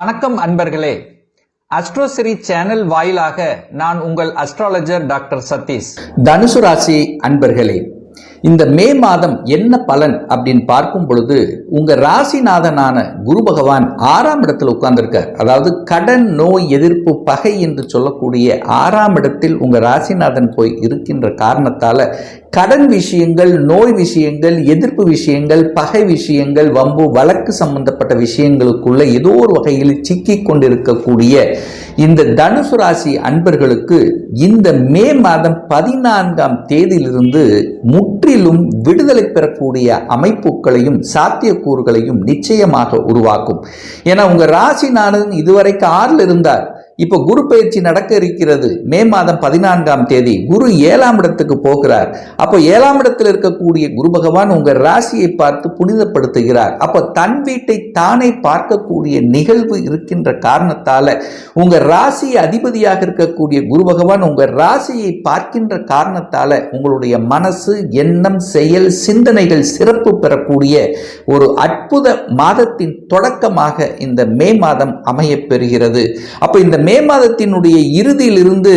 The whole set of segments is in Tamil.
வணக்கம் அன்பர்களே. அஸ்ட்ரோசிரி சேனல் வாயிலாக நான் உங்கள் அஸ்ட்ராலஜர் டாக்டர் சதீஷ். தனுசு ராசி அன்பர்களே, இந்த மே மாதம் என்ன பலன் அப்படின்னு பார்க்கும் பொழுது உங்க ராசிநாதனான குரு பகவான் 6ஆம் இடத்தில் உட்கார்ந்திருக்கார். அதாவது கடன், நோய், எதிர்ப்பு, பகை என்று சொல்லக்கூடிய 6ஆம் இடத்தில் உங்க ராசிநாதன் போய் இருக்கின்ற காரணத்தால கடன் விஷயங்கள், நோய் விஷயங்கள், எதிர்ப்பு விஷயங்கள், பகை விஷயங்கள், வம்பு வழக்கு சம்பந்தப்பட்ட விஷயங்களுக்குள்ள ஏதோ ஒரு வகையில் சிக்கி கொண்டிருக்கக்கூடிய இந்த தனுசு ராசி அன்பர்களுக்கு இந்த மே மாதம் 14ஆம் தேதியிலிருந்து முற்றிலும் விடுதலை பெறக்கூடிய அமைப்புகளையும் சாத்தியக்கூறுகளையும் நிச்சயமாக உருவாக்கும். ஏன்னா உங்க ராசிநாதன் இதுவரைக்கும் 6ல் இருந்தார். இப்போ குரு பயிற்சி நடக்க இருக்கிறது. மே மாதம் 14ஆம் தேதி குரு 7ஆம் இடத்துக்கு போகிறார். அப்போ 7ஆம் இடத்தில் இருக்கக்கூடிய குரு பகவான் உங்க ராசியை பார்த்து புனிதப்படுத்துகிறார். அப்போ தன் வீட்டை தானே பார்க்கக்கூடிய நிகழ்வு இருக்கின்ற காரணத்தால உங்க ராசி அதிபதியாக இருக்கக்கூடிய குரு பகவான் உங்க ராசியை பார்க்கின்ற காரணத்தால உங்களுடைய மனசு, எண்ணம், செயல், சிந்தனைகள் சிறப்பு பெறக்கூடிய ஒரு அற்புத மாதத்தின் தொடக்கமாக இந்த மே மாதம் அமைய பெறுகிறது. அப்போ இந்த மே மாதத்தினுடைய இறுதியிலிருந்து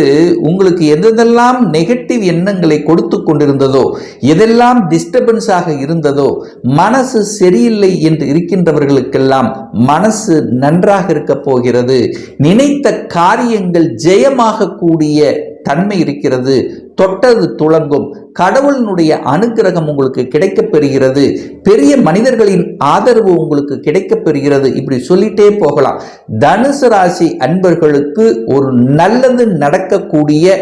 உங்களுக்கு எதெல்லாம் நெகட்டிவ் எண்ணங்களை கொடுத்து கொண்டிருந்ததோ, எதெல்லாம் டிஸ்டர்பன்ஸாக இருந்ததோ, மனசு சரியில்லை என்று இருக்கின்றவர்களுக்கெல்லாம் மனசு நன்றாக இருக்க போகிறது. நினைத்த காரியங்கள் ஜெயமாக கூடிய தன்மை இருக்கிறது. தொட்டது துளங்கும். கடவுளினுடைய அனுக்கிரகம் உங்களுக்கு கிடைக்கப் பெறுகிறது. பெரிய மனிதர்களின் ஆதரவு உங்களுக்கு கிடைக்கப் பெறுகிறது. இப்படி சொல்லிட்டே போகலாம். தனுசு ராசி அன்பர்களுக்கு ஒரு நல்லது நடக்கக்கூடிய,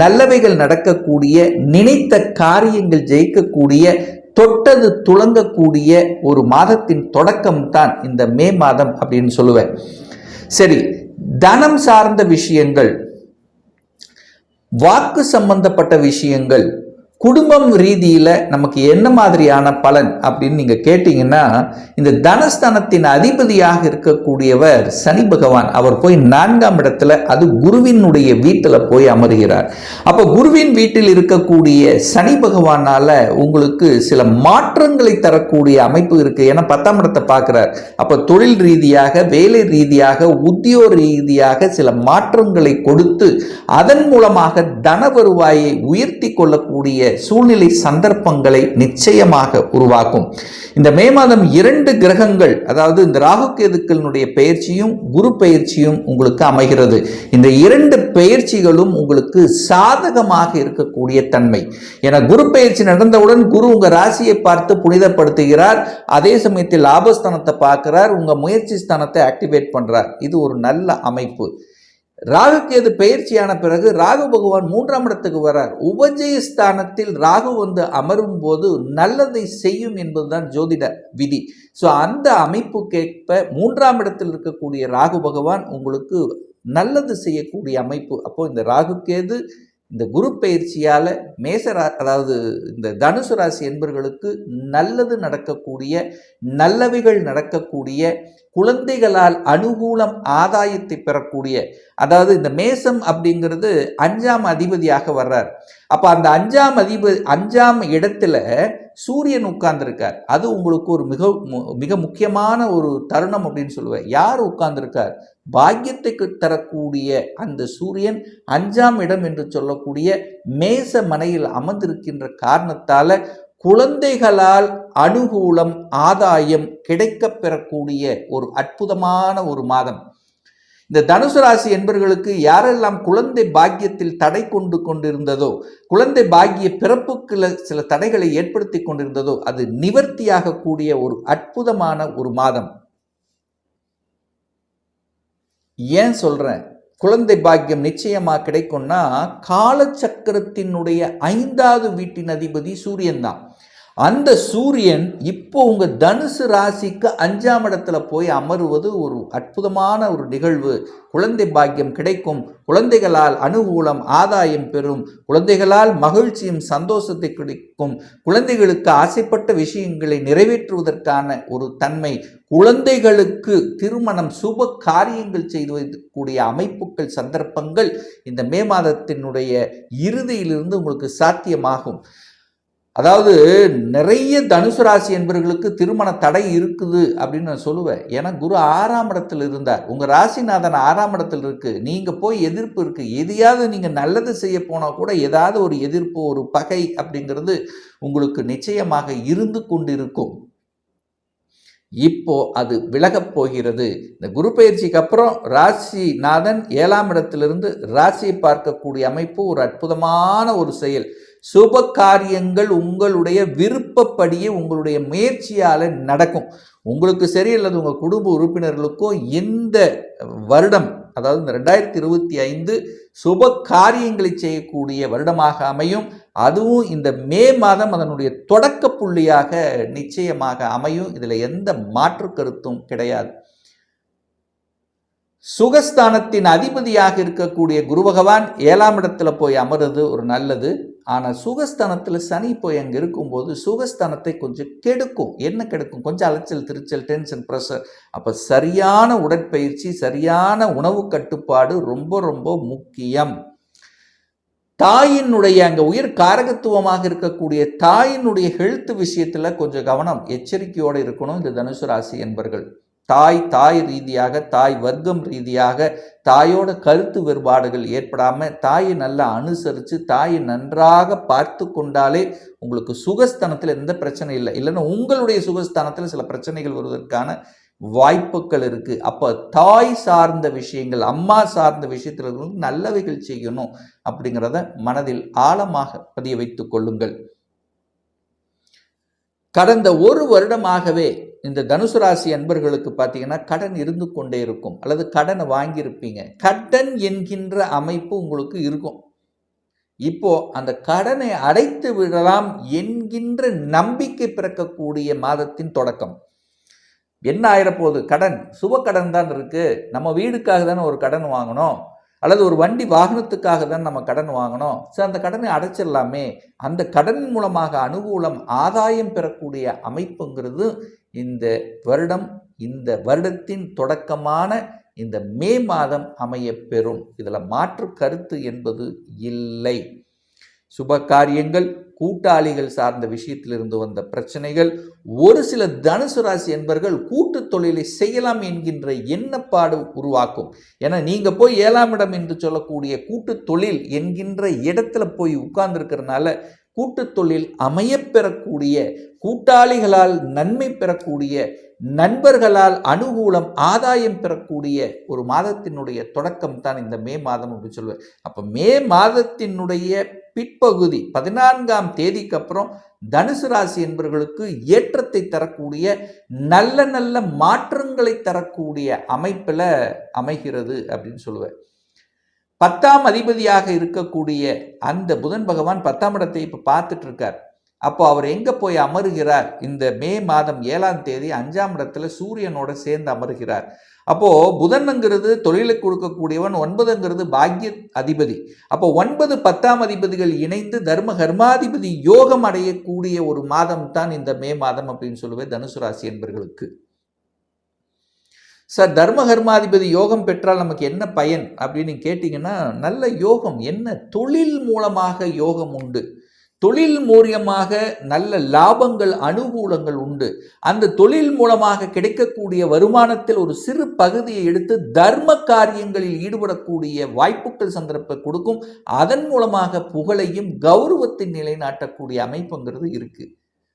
நல்லவைகள் நடக்கக்கூடிய, நினைத்த காரியங்கள் ஜெயிக்கக்கூடிய, தொட்டது துளங்கக்கூடிய ஒரு மாதத்தின் தொடக்கம் தான் இந்த மே மாதம் அப்படின்னு சொல்லுவேன். சரி, தனம் சார்ந்த விஷயங்கள், வாக்கு சம்பந்தப்பட்ட விஷயங்கள், குடும்பம் ரீதியில நமக்கு என்ன மாதிரியான பலன் அப்படின்னு நீங்க கேட்டீங்கன்னா, இந்த தனஸ்தானத்தின் அதிபதியாக இருக்கக்கூடியவர் சனி பகவான். அவர் போய் 4ஆம் இடத்துல, அது குருவினுடைய வீட்டில் போய் அமர்கிறார். அப்போ குருவின் வீட்டில் இருக்கக்கூடிய சனி பகவானால உங்களுக்கு சில மாற்றங்களை தரக்கூடிய அமைப்பு இருக்கு. ஏன்னா 10ஆம் இடத்தை பார்க்கிறார். அப்போ தொழில் ரீதியாக, வேலை ரீதியாக, உத்தியோக ரீதியாக சில மாற்றங்களை கொடுத்து அதன் மூலமாக தன வருவாயை உயர்த்தி கொள்ளக்கூடிய சூழ்நிலை சந்தர்ப்பங்களை நிச்சயமாக உருவாக்கும். இந்த மே மாதம் 2 கிரகங்கள், அதாவது இந்த ராகு கேதுக்களினுடைய பெயர்ச்சியும் குரு பெயர்ச்சியும் உங்களுக்கு அமைகிறது. இந்த 2 பெயர்ச்சிகளும் உங்களுக்கு சாதகமாக இருக்கக்கூடிய தன்மை. என குரு பெயர்ச்சி நடந்தவுடன் குரு உங்க ராசியை பார்த்து புனிதப்படுத்துகிறார். அதே சமயத்தில் லாபஸ்தானத்தை பார்க்கிறார், உங்க முயற்சி ஸ்தானத்தை ஆக்டிவேட் பண்றார். இது ஒரு நல்ல அமைப்பு. ராகு கேது பெயர்ச்சியான பிறகு ராகு பகவான் 3ஆம் இடத்துக்கு வரார். உபஜய ஸ்தானத்தில் ராகு வந்து அமரும் போது நல்லதை செய்யும் என்பதுதான் ஜோதிட விதி. ஸோ அந்த அமைப்புக்கேற்ப 3ஆம் இடத்தில் இருக்கக்கூடிய ராகு பகவான் உங்களுக்கு நல்லது செய்யக்கூடிய அமைப்பு. அப்போ இந்த ராகு கேது இந்த குரு பயிற்சியால அதாவது இந்த தனுசு ராசி என்பவர்களுக்கு நல்லது நடக்கக்கூடிய, நல்லவைகள் நடக்கக்கூடிய, குழந்தைகளால் அனுகூலம், ஆதாயத்தை பெறக்கூடிய, அதாவது இந்த மேசம் அப்படிங்கிறது 5ஆம் அதிபதியாக வர்றார். அப்ப அந்த 5ஆம் இடத்துல சூரியன் உட்கார்ந்திருக்கார். அது உங்களுக்கு ஒரு மிக முக்கியமான ஒரு தருணம் அப்படின்னு சொல்லுவேன். யார் உட்கார்ந்திருக்கார்? பாக்கியத்தை தரக்கூடிய அந்த சூரியன் 5ஆம் இடம் என்று சொல்லக்கூடிய மேச மனையில் அமர்ந்திருக்கின்ற காரணத்தால குழந்தைகளால் அனுகூலம், ஆதாயம் கிடைக்கப் பெறக்கூடிய ஒரு அற்புதமான ஒரு மாதம். இந்த தனுசு ராசி என்பவர்களுக்கு யாரெல்லாம் குழந்தை பாக்கியத்தில் தடை கொண்டிருந்ததோ, குழந்தை பாக்கிய பிறப்புக்கு சில தடைகளை ஏற்படுத்தி கொண்டிருந்ததோ, அது நிவர்த்தியாக கூடிய ஒரு அற்புதமான ஒரு மாதம். ஏன் சொல்றேன் குழந்தை பாக்கியம் நிச்சயமா கிடைக்கும்னா, காலச்சக்கரத்தினுடைய 5வது வீட்டின் அதிபதி சூரியன் தான். அந்த சூரியன் இப்போ உங்க தனுசு ராசிக்கு 5ஆம் இடத்துல போய் அமருவது ஒரு அற்புதமான ஒரு நிகழ்வு. குழந்தை பாக்கியம் கிடைக்கும், குழந்தைகளால் அனுகூலம், ஆதாயம் பெறும், குழந்தைகளால் மகிழ்ச்சியும் சந்தோஷத்தை கிடைக்கும், குழந்தைகளுக்கு ஆசைப்பட்ட விஷயங்களை நிறைவேற்றுவதற்கான ஒரு தன்மை, குழந்தைகளுக்கு திருமணம், சுப காரியங்கள் செய்யக்கூடிய அமைப்புகள், சந்தர்ப்பங்கள் இந்த மே மாதத்தினுடைய இறுதியிலிருந்து உங்களுக்கு சாத்தியமாகும். அதாவது நிறைய தனுசு ராசி என்பவர்களுக்கு திருமண தடை இருக்குது அப்படின்னு நான் சொல்லுவேன். ஏன்னா குரு 6ஆம் இடத்துல இருந்தார். உங்க ராசிநாதன் 6ஆம் இடத்துல இருக்கு. நீங்க போய் எதிர்ப்பு இருக்கு. எதையாவது நீங்க நல்லது செய்ய போனா கூட ஏதாவது ஒரு எதிர்ப்பு, ஒரு பகை அப்படிங்கிறது உங்களுக்கு நிச்சயமாக இருந்து கொண்டிருக்கும். இப்போ அது விலகப் போகிறது. இந்த குரு பயிற்சிக்கு அப்புறம் ராசிநாதன் 7ஆம் இடத்திலிருந்து ராசியை பார்க்கக்கூடிய அமைப்பு ஒரு அற்புதமான ஒரு செயல். சுப காரியங்கள் உங்களுடைய விருப்பப்படியே உங்களுடைய முயற்சியால நடக்கும். உங்களுக்கு சரி அல்லது உங்க குடும்ப உறுப்பினர்களுக்கும் இந்த வருடம், அதாவது இந்த 2025 சுப காரியங்களை செய்யக்கூடிய வருடமாக அமையும். அதுவும் இந்த மே மாதம் அதனுடைய தொடக்க புள்ளியாக நிச்சயமாக அமையும். இதுல எந்த மாற்று கருத்தும் கிடையாது. சுகஸ்தானத்தின் அதிபதியாக இருக்கக்கூடிய குரு பகவான் 7ஆம் இடத்துல போய் அமர்றது ஒரு நல்லது. ஆனால் சுகஸ்தானத்தில் சனி போய் அங்கே இருக்கும்போது சுகஸ்தானத்தை கொஞ்சம் கெடுக்கும். என்ன கெடுக்கும்? கொஞ்சம் அலைச்சல், திருச்சல், டென்ஷன், ப்ரெஷர். அப்போ சரியான உடற்பயிற்சி, சரியான உணவு கட்டுப்பாடு ரொம்ப ரொம்ப முக்கியம். தாயினுடைய அங்கே உயிர் காரகத்துவமாக இருக்கக்கூடிய தாயினுடைய ஹெல்த் விஷயத்தில் கொஞ்சம் கவனம், எச்சரிக்கையோடு இருக்கணும் இந்த தனுசு ராசி என்பர்கள். தாய் ரீதியாக, தாய் வர்க்கம் ரீதியாக தாயோட கருத்து வேறுபாடுகள் ஏற்படாம தாயை நல்லா அனுசரித்து தாயை நன்றாக பார்த்து கொண்டாலே உங்களுக்கு சுகஸ்தானத்தில் எந்த பிரச்சனை இல்லை. இல்லைன்னா உங்களுடைய சுகஸ்தானத்தில் சில பிரச்சனைகள் வருவதற்கான வாய்ப்புகள் இருக்கு. அப்போ தாய் சார்ந்த விஷயங்கள், அம்மா சார்ந்த விஷயத்தில் நல்லவைகள் செய்யணும் அப்படிங்கிறத மனதில் ஆழமாக பதிய வைத்துக் கொள்ளுங்கள். கடந்த ஒரு வருடமாகவே இந்த தனுசு ராசி அன்பர்களுக்கு பார்த்தீங்கன்னா கடன் இருந்து கொண்டே இருக்கும், அல்லது கடனை வாங்கியிருப்பீங்க. கடன் என்கின்ற அமைப்பு உங்களுக்கு இருக்கும். இப்போ அந்த கடனை அடைத்து விடலாம் என்கின்ற நம்பிக்கை பிறக்கக்கூடிய மாதத்தின் தொடக்கம். என்ன ஆயிரப்போகுது? கடன், சுப கடன் தான் இருக்கு. நம்ம வீடுக்காக தானே ஒரு கடன் வாங்கணும், அல்லது ஒரு வண்டி வாகனத்துக்காக தான் நம்ம கடன் வாங்கணும். சரி, அந்த கடனை அடைச்சிடலாமே. அந்த கடன் மூலமாக அனுகூலம், ஆதாயம் பெறக்கூடிய அமைப்புங்கிறது இந்த வருடம், இந்த வருடத்தின் தொடக்கமான இந்த மே மாதம் அமைய பெறும். இதில் மாற்று கருத்து என்பது இல்லை. சுப காரியங்கள், கூட்டாளிகள் சார்ந்த விஷயத்திலிருந்து வந்த பிரச்சனைகள், ஒரு சில தனுசு ராசி என்பர்கள் கூட்டு தொழிலை செய்யலாம் என்கின்ற எண்ணப்பாடு உருவாக்கும். ஏன்னா நீங்க போய் 7ஆம் இடம் என்று சொல்லக்கூடிய கூட்டு தொழில் என்கின்ற இடத்துல போய் உட்கார்ந்துருக்கிறதுனால கூட்டு தொழில் அமையப்பெறக்கூடிய, கூட்டாளிகளால் நன்மை பெறக்கூடிய, நண்பர்களால் அனுகூலம், ஆதாயம் பெறக்கூடிய ஒரு மாதத்தினுடைய தொடக்கம் தான் இந்த மே மாதம் அப்படின்னு சொல்லுவேன். அப்போ மே மாதத்தினுடைய பிற்பகுதி 14ஆம் தேதிக்கு அப்புறம் தனுசு ராசி என்பவர்களுக்கு ஏற்றத்தை தரக்கூடிய, நல்ல நல்ல மாற்றங்களை தரக்கூடிய அமைப்பில் அமைகிறது அப்படின்னு சொல்லுவேன். 10ஆம் அதிபதியாக இருக்கக்கூடிய அந்த புதன் பகவான் 10ஆம் இடத்தை இப்போ பார்த்துட்டு இருக்கார். அப்போ அவர் எங்கே போய் அமருகிறார்? இந்த மே மாதம் 7ஆம் தேதி 5ஆம் இடத்துல சூரியனோட சேர்ந்து அமருகிறார். அப்போ புதன்ங்கிறது தொழிலை கொடுக்கக்கூடியவன், 9ங்கிறது பாக்ய அதிபதி. அப்போ 9, 10ஆம் அதிபதிகள் இணைந்து தர்ம கர்மாதிபதி யோகம் அடையக்கூடிய ஒரு மாதம் தான் இந்த மே மாதம் அப்படின்னு சொல்லுவேன் தனுசு ராசி என்பவர்களுக்கு. சார், தர்ம கர்மாதிபதி யோகம் பெற்றால் நமக்கு என்ன பயன் அப்படின்னு கேட்டிங்கன்னா, நல்ல யோகம் என்ன? தொழில் மூலமாக யோகம் உண்டு. தொழில் மூலியமாக நல்ல லாபங்கள், அனுகூலங்கள் உண்டு. அந்த தொழில் மூலமாக கிடைக்கக்கூடிய வருமானத்தில் ஒரு சிறு பகுதியை எடுத்து தர்ம காரியங்களில் ஈடுபடக்கூடிய வாய்ப்புகள் சந்தர்ப்பம் கொடுக்கும். அதன் மூலமாக புகழையும் கௌரவத்தை நிலைநாட்டக்கூடிய அமைப்புங்கிறது இருக்கு.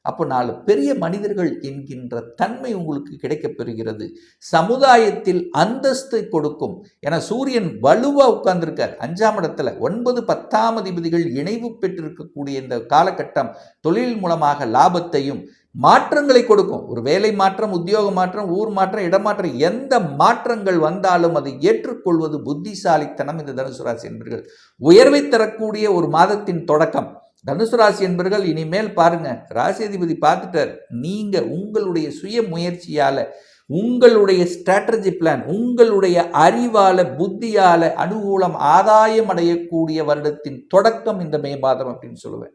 அப்போ 4 பெரிய மனிதர்கள் என்கின்ற தன்மை உங்களுக்கு கிடைக்கப் பெறுகிறது. சமுதாயத்தில் அந்தஸ்தை கொடுக்கும். ஏன்னா சூரியன் வலுவா உட்கார்ந்துருக்கார் 5ஆம் இடத்துல. 9, 10ஆம் அதிபதிகள் இணைவு பெற்றிருக்கக்கூடிய இந்த காலகட்டம் தொழில் மூலமாக லாபத்தையும் மாற்றங்களை கொடுக்கும். ஒரு வேலை மாற்றம், உத்தியோக மாற்றம், ஊர் மாற்றம், இடமாற்றம், எந்த மாற்றங்கள் வந்தாலும் அதை ஏற்றுக்கொள்வது புத்திசாலித்தனம். இந்த தனுசு ராசி என்பர்கள் உயர்வை தரக்கூடிய ஒரு மாதத்தின் தொடக்கம். தனுசு ராசி என்பர்கள் இனிமேல் பாருங்க, ராசி அதிபதி பார்த்துட்டார். நீங்க உங்களுடைய சுய முயற்சியால, உங்களுடைய ஸ்ட்ராட்டஜி பிளான், உங்களுடைய அறிவால, புத்தியால அனுகூலம், ஆதாயம் அடையக்கூடிய வருடத்தின் தொடக்கம் இந்த மே மாதம் அப்படின்னு சொல்லுவேன்.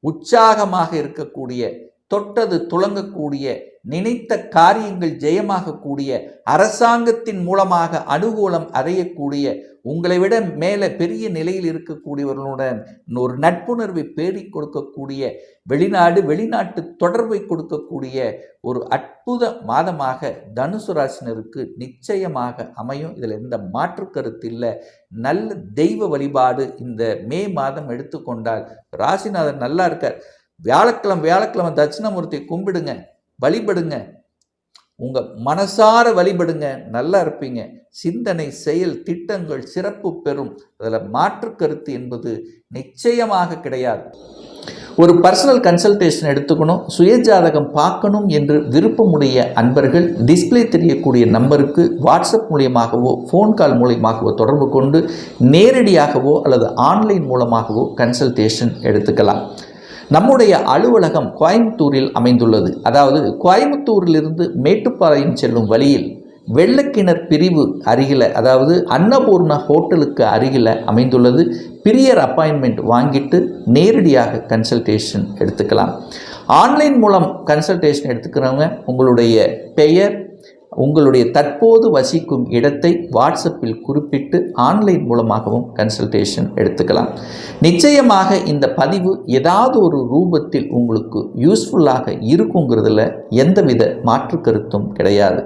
உற்சாகமாக இருக்கக்கூடிய, தொட்டது துளங்கக்கூடிய, நினைத்த காரியங்கள் ஜெயமாகக்கூடிய, அரசாங்கத்தின் மூலமாக அனுகூலம் அடையக்கூடிய, உங்களை விட மேலே பெரிய நிலையில் இருக்கக்கூடியவர்களுடன் ஒரு நட்புணர்வை பேடி கொடுக்கக்கூடிய, வெளிநாட்டு தொடர்பை கொடுக்கக்கூடிய ஒரு அற்புத மாதமாக தனுசு ராசினருக்கு நிச்சயமாக அமையும். இதில் எந்த மாற்று கருத்து இல்லை. நல்ல தெய்வ வழிபாடு இந்த மே மாதம் எடுத்துக்கொண்டால் ராசிநாதன் நல்லா இருக்கார். வியாழக்கிழமை தட்சிணாமூர்த்தி கும்பிடுங்க, வழிபடுங்க, உங்கள் மனசார வழிபடுங்க, நல்லா இருப்பீங்க. சிந்தனை, செயல், திட்டங்கள் சிறப்பு பெறும். அதில் மாற்று கருத்து என்பது நிச்சயமாக கிடையாது. ஒரு பர்சனல் கன்சல்டேஷன் எடுத்துக்கணும், சுயஜாதகம் பார்க்கணும் என்று விருப்பமுடைய அன்பர்கள் டிஸ்பிளே தெரியக்கூடிய நம்பருக்கு வாட்ஸ்அப் மூலியமாகவோ ஃபோன் கால் மூலியமாகவோ தொடர்பு கொண்டு நேரடியாகவோ அல்லது ஆன்லைன் மூலமாகவோ கன்சல்டேஷன் எடுத்துக்கலாம். நம்முடைய அலுவலகம் கோயம்புத்தூரில் அமைந்துள்ளது. அதாவது கோயம்புத்தூரிலிருந்து மேட்டுப்பாளையம் செல்லும் வழியில் வெள்ளக்கிணர் பிரிவு அருகில், அதாவது அன்னபூர்ணா ஹோட்டலுக்கு அருகில் அமைந்துள்ளது. பிரியர் அப்பாயின்மெண்ட் வாங்கிட்டு நேரடியாக கன்சல்டேஷன் எடுத்துக்கலாம். ஆன்லைன் மூலம் கன்சல்டேஷன் எடுத்துக்கிறவங்க உங்களுடைய பெயர், உங்களுடைய தற்போது வசிக்கும் இடத்தை வாட்ஸ்அப்பில் குறிப்பிட்டு ஆன்லைன் மூலமாகவும் கன்சல்டேஷன் எடுத்துக்கலாம். நிச்சயமாக இந்த பதிவு ஏதாவது ஒரு ரூபத்தில் உங்களுக்கு யூஸ்ஃபுல்லாக இருக்குங்கிறதுல எந்தவித மாற்று கருத்தும் கிடையாது.